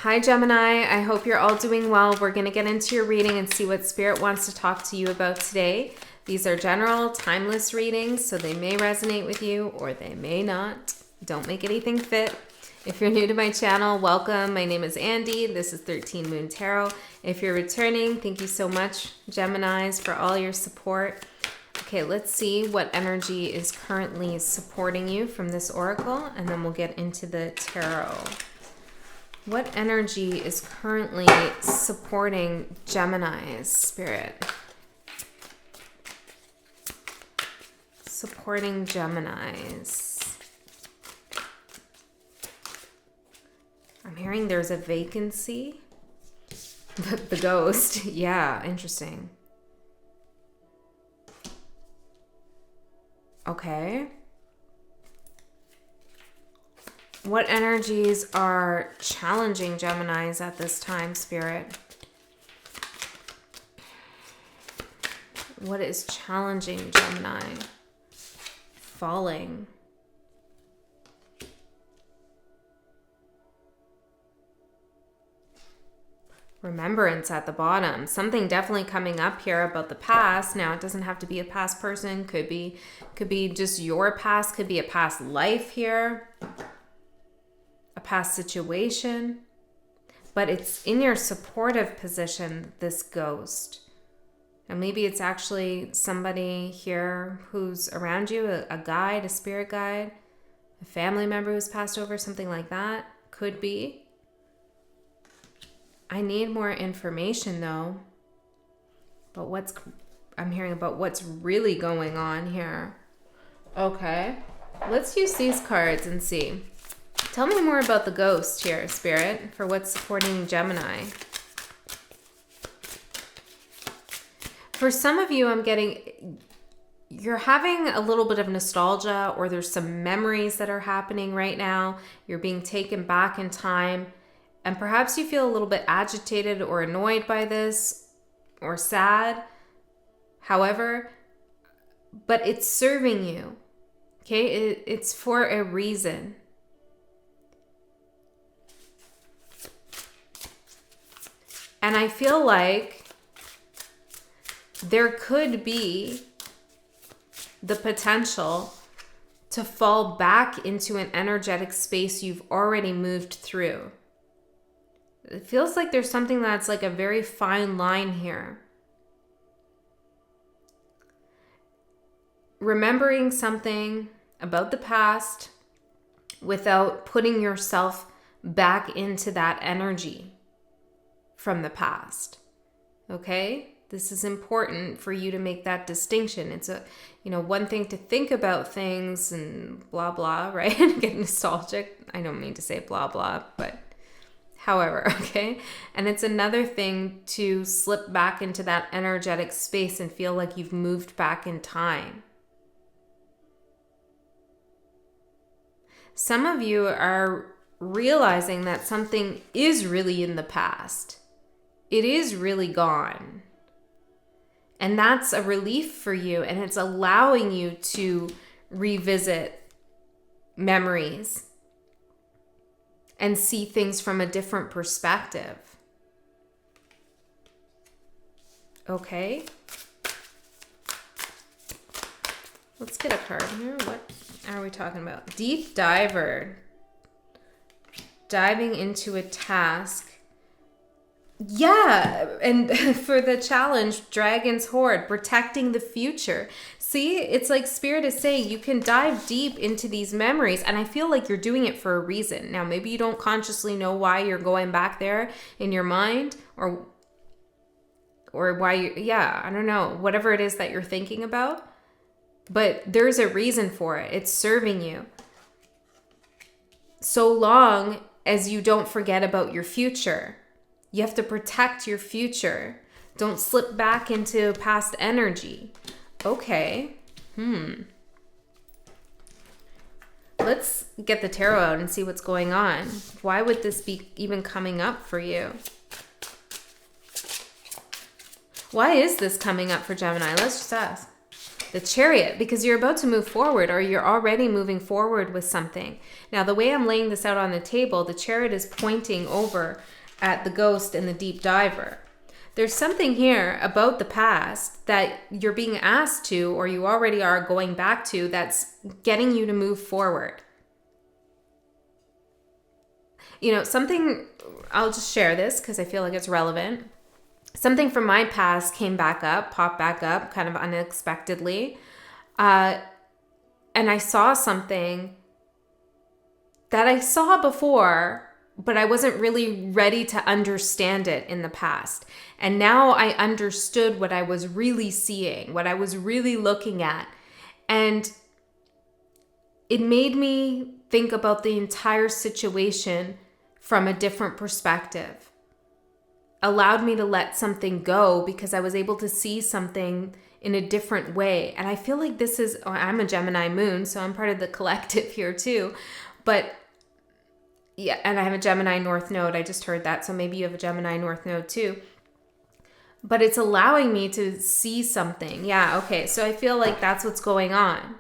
Hi, Gemini. I hope you're all doing well. We're going to get into your reading and see what Spirit wants to talk to you about today. These are general, timeless readings, so they may resonate with you or they may not. Don't make anything fit. If you're new to my channel, welcome. My name is Andy. This is 13 Moon Tarot. If you're returning, thank you so much, Geminis, for all your support. Okay, let's see what energy is currently supporting you from this oracle, and then we'll get into the tarot. What energy is currently supporting Gemini's Spirit? Supporting Geminis. I'm hearing there's a vacancy. The ghost. Yeah, interesting. Okay. What energies are challenging Geminis at this time, Spirit? What is challenging Gemini? Falling. Remembrance at the bottom. Something definitely coming up here about the past. Now, it doesn't have to be a past person. Could be just your past. Could be a past life here. A past situation. But it's in your supportive position, this ghost. And maybe it's actually somebody here who's around you, a guide, a spirit guide, a family member who's passed over, something like that. Could be. I need more information though. But I'm hearing about what's really going on here. Okay. Let's use these cards and see. Tell me more about the ghost here, Spirit, for what's supporting Gemini. For some of you, you're having a little bit of nostalgia, or there's some memories that are happening right now. You're being taken back in time. And perhaps you feel a little bit agitated or annoyed by this, or sad. However, but it's serving you. Okay? It's for a reason. And I feel like there could be the potential to fall back into an energetic space you've already moved through. It feels like there's something that's like a very fine line here. Remembering something about the past without putting yourself back into that energy from the past. Okay? This is important for you to make that distinction. It's one thing to think about things and blah, blah, right? Get nostalgic. I don't mean to say blah, blah, but however, okay? And it's another thing to slip back into that energetic space and feel like you've moved back in time. Some of you are realizing that something is really in the past. It is really gone. And that's a relief for you, and it's allowing you to revisit memories and see things from a different perspective. Okay. Let's get a card here. What are we talking about? Deep diver. Diving into a task. Yeah, and for the challenge, Dragon's Hoard, protecting the future. See, it's like Spirit is saying you can dive deep into these memories, and I feel like you're doing it for a reason. Now, maybe you don't consciously know why you're going back there in your mind, or why I don't know, whatever it is that you're thinking about, but there's a reason for it. It's serving you. So long as you don't forget about your future. You have to protect your future. Don't slip back into past energy. Okay. Let's get the tarot out and see what's going on. Why would this be even coming up for you? Why is this coming up for Gemini? Let's just ask. the Chariot, because you're about to move forward, or you're already moving forward with something. Now, the way I'm laying this out on the table, the Chariot is pointing over at the Ghost and the Deep Diver. There's something here about the past that you're being asked to, or you already are going back to, that's getting you to move forward. You know, something, I'll just share this because I feel like it's relevant. Something from my past came back up, popped back up kind of unexpectedly. And I saw something that I saw before, but I wasn't really ready to understand it in the past. And now I understood what I was really seeing, what I was really looking at. And it made me think about the entire situation from a different perspective. Allowed me to let something go because I was able to see something in a different way. And I feel like this is, I'm a Gemini moon, so I'm part of the collective here too. But yeah, and I have a Gemini North Node. I just heard that. So maybe you have a Gemini North Node too. But it's allowing me to see something. Yeah, okay. So I feel like that's what's going on.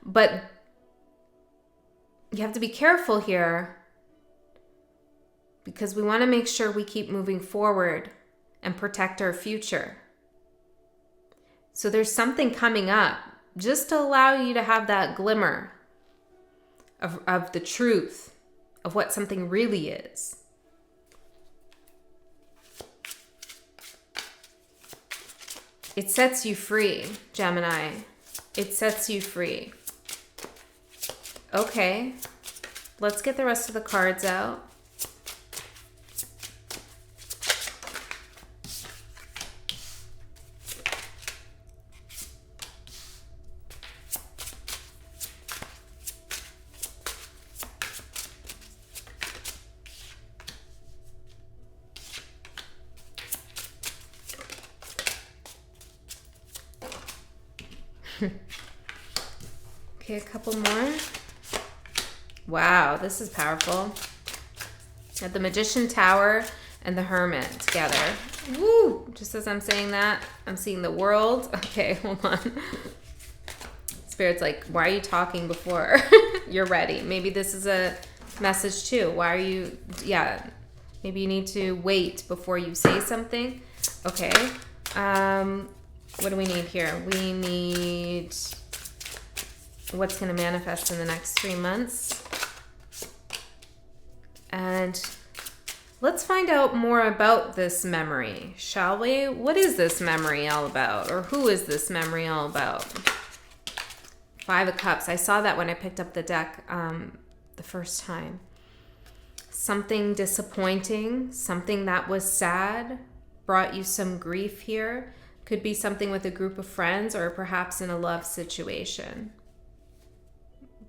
But you have to be careful here because we want to make sure we keep moving forward and protect our future. So there's something coming up just to allow you to have that glimmer of the truth of what something really is. It sets you free, Gemini. It sets you free. Okay, let's get the rest of the cards out. Okay, a couple more. Wow, this is powerful. Got the Magician Tower and the Hermit together. Woo! Just as I'm saying that, I'm seeing the World. Okay, hold on. Spirit's like, why are you talking before you're ready? Maybe this is a message too. Why are you, yeah, maybe you need to wait before you say something. Okay. What do we need here? We need what's going to manifest in the next 3 months. And let's find out more about this memory, shall we? What is this memory all about? Or who is this memory all about? 5 of Cups. I saw that when I picked up the deck the first time. Something disappointing, something that was sad, brought you some grief here. Could be something with a group of friends or perhaps in a love situation.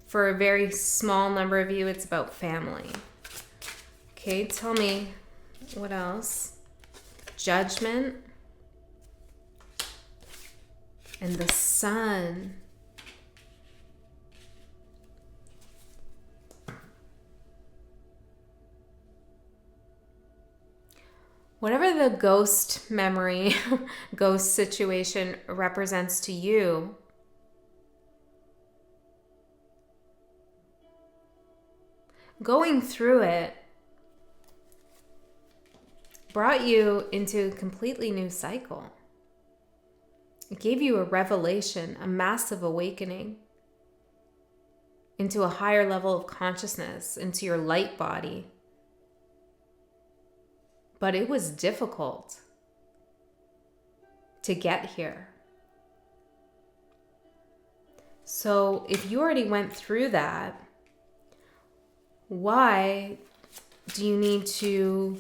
For a very small number of you, it's about family. Okay, tell me what else. Judgment. And the Sun. Whatever the ghost memory, ghost situation represents to you, going through it brought you into a completely new cycle. It gave you a revelation, a massive awakening into a higher level of consciousness, into your light body. But it was difficult to get here. So if you already went through that, why do you need to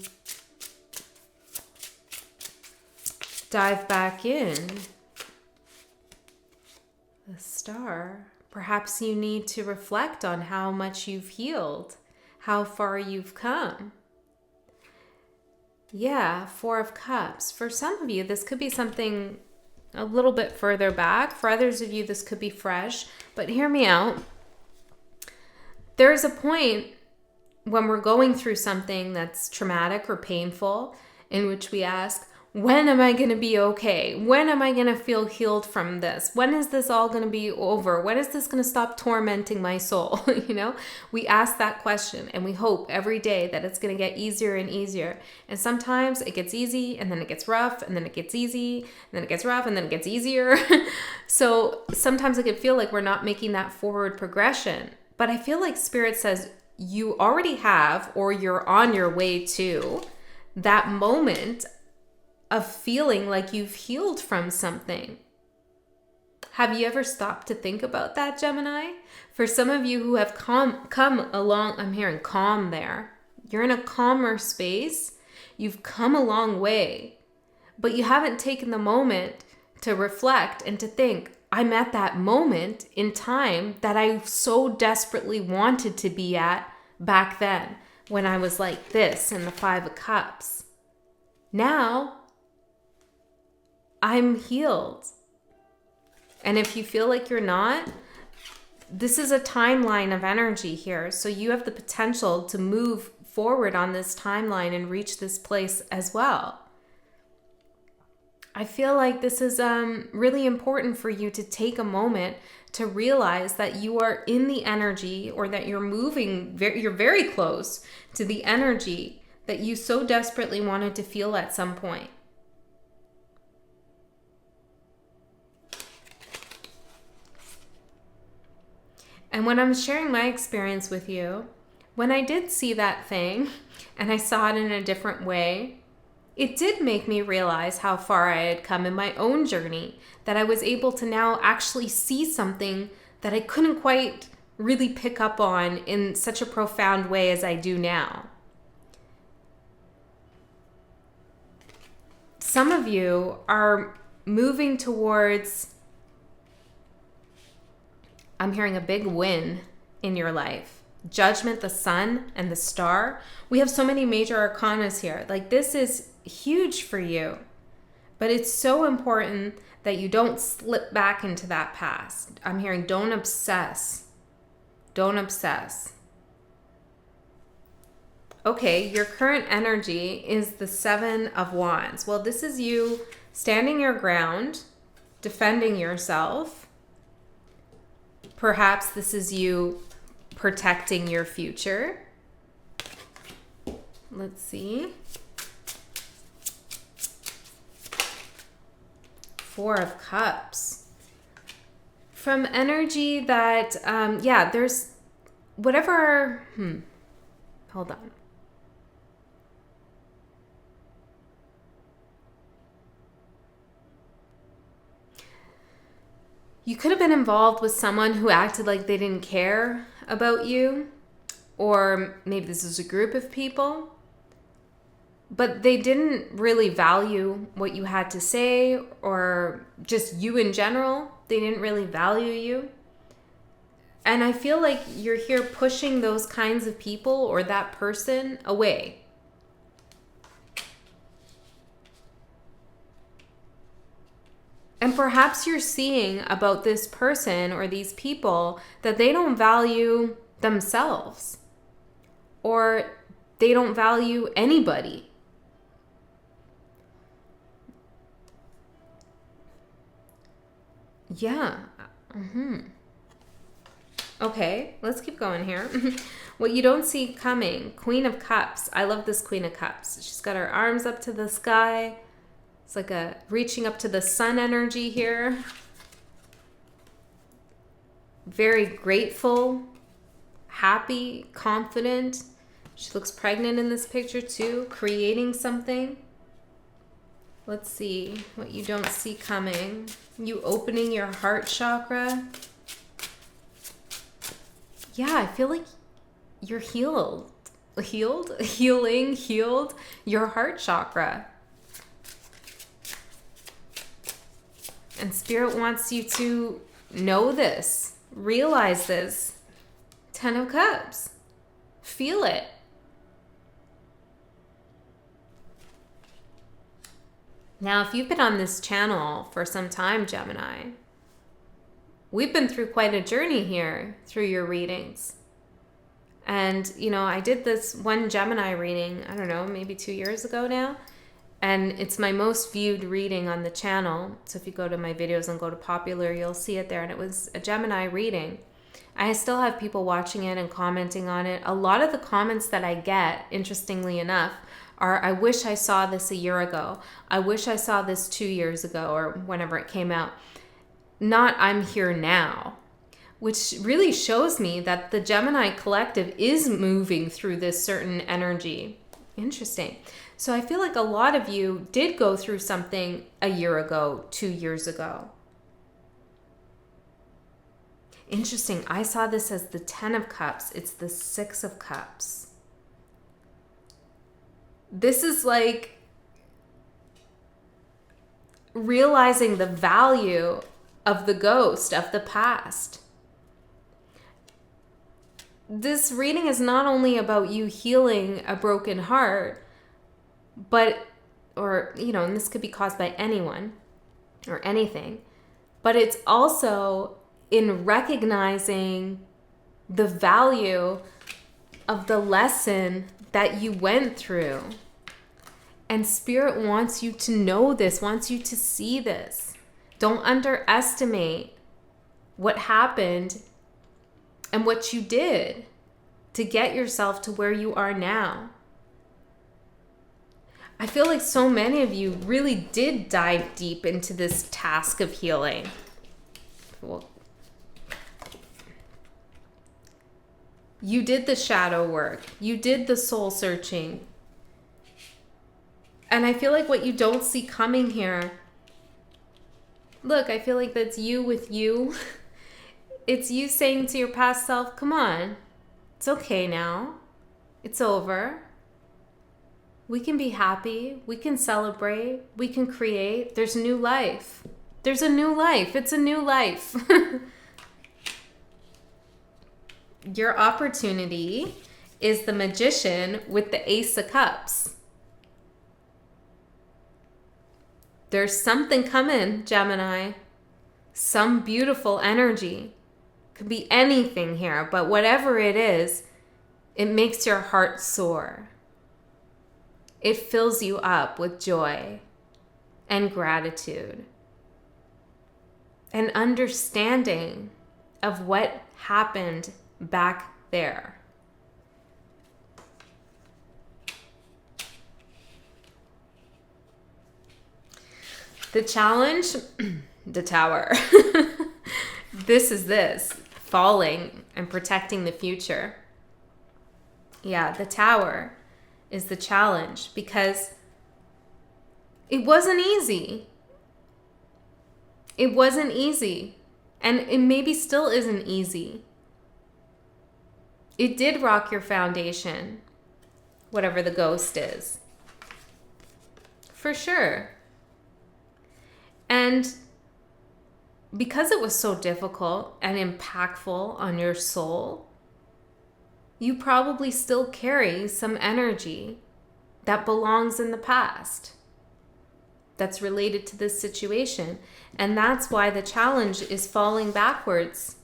dive back in? The Star. Perhaps you need to reflect on how much you've healed, how far you've come. Yeah, 4 of Cups. For some of you, this could be something a little bit further back. For others of you, this could be fresh. But hear me out. There's a point when we're going through something that's traumatic or painful in which we ask, When am I going to be okay? When am I going to feel healed from this? When is this all going to be over? When is this going to stop tormenting my soul? We ask that question and we hope every day that it's going to get easier and easier. And sometimes it gets easy and then it gets rough and then it gets easy and then it gets rough and then it gets easier. So sometimes it can feel like we're not making that forward progression. But I feel like Spirit says you already have, or you're on your way to, that moment of feeling like you've healed from something. Have you ever stopped to think about that, Gemini? For some of you who have come along, I'm hearing calm there. You're in a calmer space. You've come a long way, but you haven't taken the moment to reflect and to think, I'm at that moment in time that I so desperately wanted to be at back then when I was like this in the 5 of Cups. Now, I'm healed. And if you feel like you're not, this is a timeline of energy here. So you have the potential to move forward on this timeline and reach this place as well. I feel like this is really important for you to take a moment to realize that you are in the energy, or that you're moving, you're very close to the energy that you so desperately wanted to feel at some point. And when I'm sharing my experience with you, when I did see that thing and I saw it in a different way, it did make me realize how far I had come in my own journey, that I was able to now actually see something that I couldn't quite really pick up on in such a profound way as I do now. Some of you are moving towards, I'm hearing, a big win in your life. Judgment, the sun, and the star. We have so many major arcanas here. Like, this is huge for you. But it's so important that you don't slip back into that past. I'm hearing, don't obsess. Don't obsess. Okay, your current energy is the 7 of Wands. Well, this is you standing your ground, defending yourself. Perhaps this is you protecting your future. Let's see. 4 of Cups. From energy that, there's whatever, hold on. You could have been involved with someone who acted like they didn't care about you, or maybe this is a group of people, but they didn't really value what you had to say, or just you in general. They didn't really value you. And I feel like you're here pushing those kinds of people or that person away. And perhaps you're seeing about this person or these people that they don't value themselves, or they don't value anybody. Yeah. Okay, let's keep going here. What you don't see coming. Queen of Cups. I love this Queen of Cups. She's got her arms up to the sky. It's like a reaching up to the sun energy here. Very grateful, happy, confident. She looks pregnant in this picture too, creating something. Let's see what you don't see coming. You opening your heart chakra. Yeah, I feel like you're healed. Healed your heart chakra. And Spirit wants you to know this, realize this. 10 of Cups. Feel it. Now, if you've been on this channel for some time, Gemini, we've been through quite a journey here through your readings. And, I did this one Gemini reading, I don't know, maybe 2 years ago now. And it's my most viewed reading on the channel. So if you go to my videos and go to popular, you'll see it there. And it was a Gemini reading. I still have people watching it and commenting on it. A lot of the comments that I get, interestingly enough, are, I wish I saw this a year ago. I wish I saw this 2 years ago, or whenever it came out. Not, I'm here now. Which really shows me that the Gemini collective is moving through this certain energy. Interesting. So I feel like a lot of you did go through something a year ago, 2 years ago. Interesting. I saw this as the 10 of Cups. It's the 6 of Cups. This is like realizing the value of the ghost of the past. This reading is not only about you healing a broken heart, but, and this could be caused by anyone or anything, but it's also in recognizing the value of the lesson that you went through. And Spirit wants you to know this, wants you to see this. Don't underestimate what happened and what you did to get yourself to where you are now. I feel like so many of you really did dive deep into this task of healing. Well, you did the shadow work. You did the soul searching. And I feel like what you don't see coming here, look, I feel like that's you with you. It's you saying to your past self, come on, it's okay now. It's over. We can be happy. We can celebrate. We can create. There's new life. There's a new life. It's a new life. Your opportunity is the Magician with the Ace of Cups. There's something coming, Gemini. Some beautiful energy. Could be anything here, but whatever it is, it makes your heart soar. It fills you up with joy and gratitude and understanding of what happened back there. The challenge, the Tower. This is falling and protecting the future. Yeah, the Tower is the challenge because it wasn't easy. It wasn't easy. And it maybe still isn't easy. It did rock your foundation, whatever the ghost is. For sure. And because it was so difficult and impactful on your soul, you probably still carry some energy that belongs in the past that's related to this situation. And that's why the challenge is falling backwards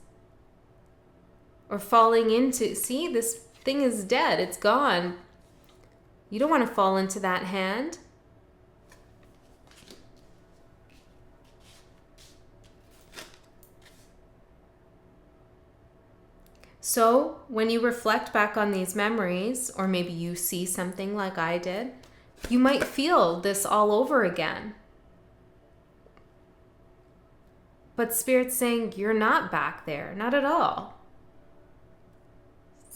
or falling into, see, this thing is dead. It's gone. You don't want to fall into that hand. So when you reflect back on these memories, or maybe you see something like I did, you might feel this all over again. But Spirit's saying, you're not back there, not at all.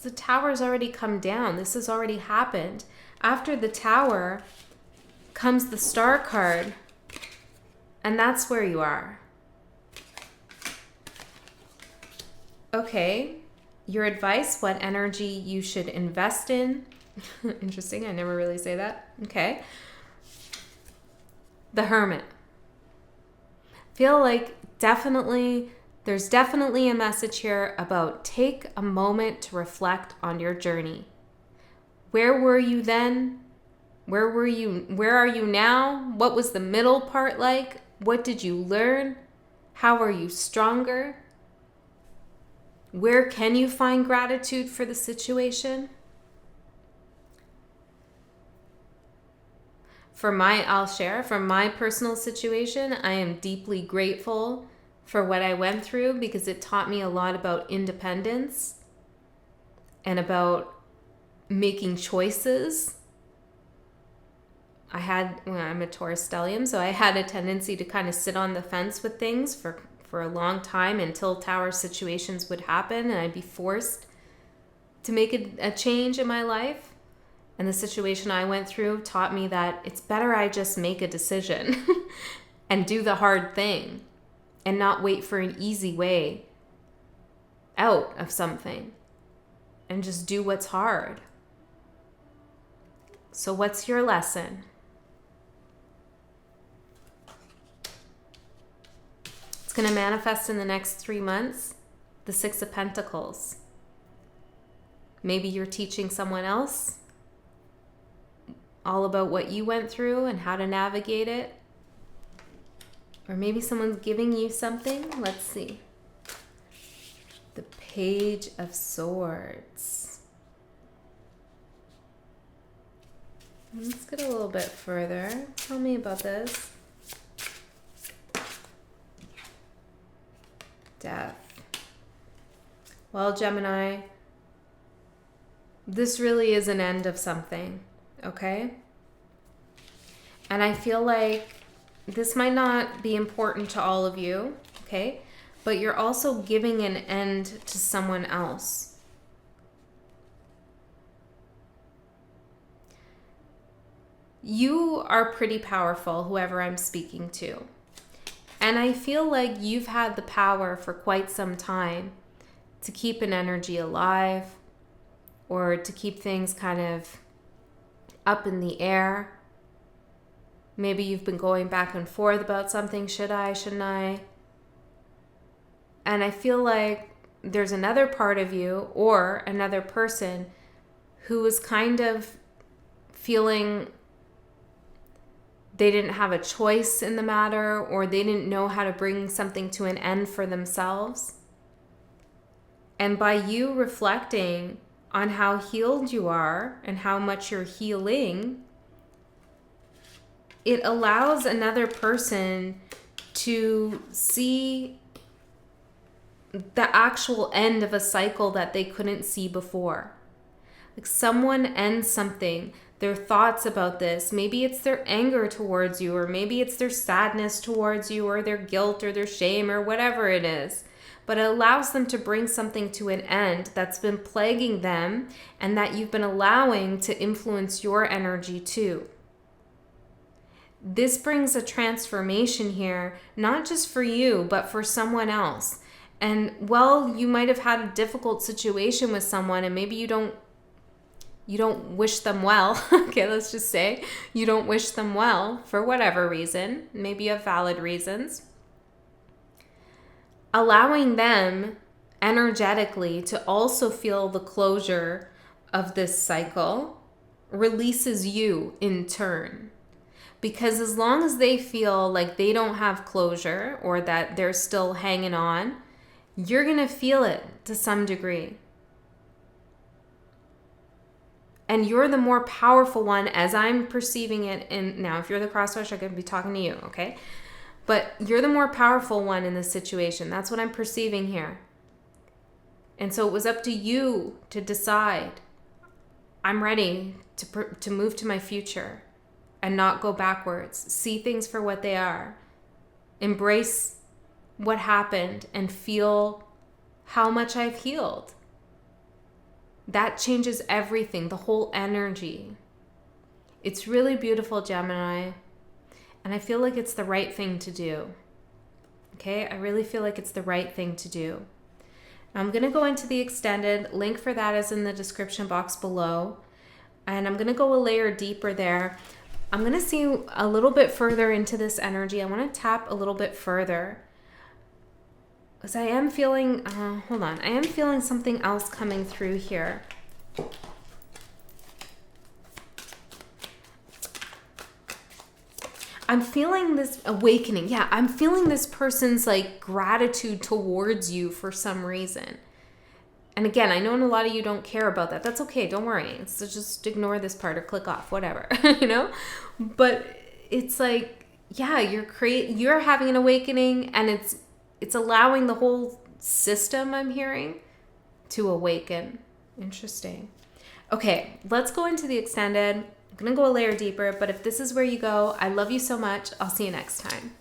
The Tower's already come down. This has already happened. After the Tower comes the Star card, and that's where you are. Okay. Your advice, what energy you should invest in. Interesting, I never really say that. Okay. The Hermit. Feel like there's definitely a message here about take a moment to reflect on your journey. Where were you then? Where are you now? What was the middle part like? What did you learn? How are you stronger? Where can you find gratitude for the situation? I'll share from my personal situation. I am deeply grateful for what I went through because it taught me a lot about independence and about making choices. I'm a Taurus stellium, so I had a tendency to kind of sit on the fence with things for a long time until tower situations would happen and I'd be forced to make a change in my life. And the situation I went through taught me that it's better I just make a decision and do the hard thing and not wait for an easy way out of something and just do what's hard. So what's your lesson? It's going to manifest in the next 3 months, the Six of Pentacles. Maybe you're teaching someone else all about what you went through and how to navigate it. Or maybe someone's giving you something. Let's see. The Page of Swords. Let's get a little bit further. Tell me about this. Death. Well, Gemini, this really is an end of something, okay? And I feel like this might not be important to all of you, okay? But you're also giving an end to someone else. You are pretty powerful, whoever I'm speaking to. And I feel like you've had the power for quite some time to keep an energy alive or to keep things kind of up in the air. Maybe you've been going back and forth about something. Should I? Shouldn't I? And I feel like there's another part of you or another person who was kind of feeling they didn't have a choice in the matter, or they didn't know how to bring something to an end for themselves. And by you reflecting on how healed you are and how much you're healing, it allows another person to see the actual end of a cycle that they couldn't see before. Like someone ends something, their thoughts about this, maybe it's their anger towards you, or maybe it's their sadness towards you, or their guilt or their shame, or whatever it is. But it allows them to bring something to an end that's been plaguing them and that you've been allowing to influence your energy too. This brings a transformation here, not just for you, but for someone else. And well, you might have had a difficult situation with someone and maybe you don't wish them well. Okay, let's just say you don't wish them well for whatever reason. Maybe you have valid reasons. Allowing them energetically to also feel the closure of this cycle releases you in turn. Because as long as they feel like they don't have closure or that they're still hanging on, you're going to feel it to some degree. And you're the more powerful one as I'm perceiving it. And now, if you're the crosswatch, I could be talking to you, okay? But you're the more powerful one in this situation. That's what I'm perceiving here. And so it was up to you to decide, I'm ready to move to my future and not go backwards. See things for what they are. Embrace what happened and feel how much I've healed. That changes everything, the whole energy. It's really beautiful, Gemini. And I feel like it's the right thing to do. Okay, I really feel like it's the right thing to do. I'm going to go into the extended. Link for that is in the description box below. And I'm going to go a layer deeper there. I'm going to see a little bit further into this energy. I want to tap a little bit further. Because I am feeling, I am feeling something else coming through here. I'm feeling this awakening. Yeah, I'm feeling this person's like gratitude towards you for some reason. And again, I know a lot of you don't care about that. That's okay. Don't worry. So just ignore this part or click off, whatever, you know? But it's like, yeah, you're having an awakening, and it's allowing the whole system, I'm hearing, to awaken. Interesting. Okay, let's go into the extended. I'm going to go a layer deeper, but if this is where you go, I love you so much. I'll see you next time.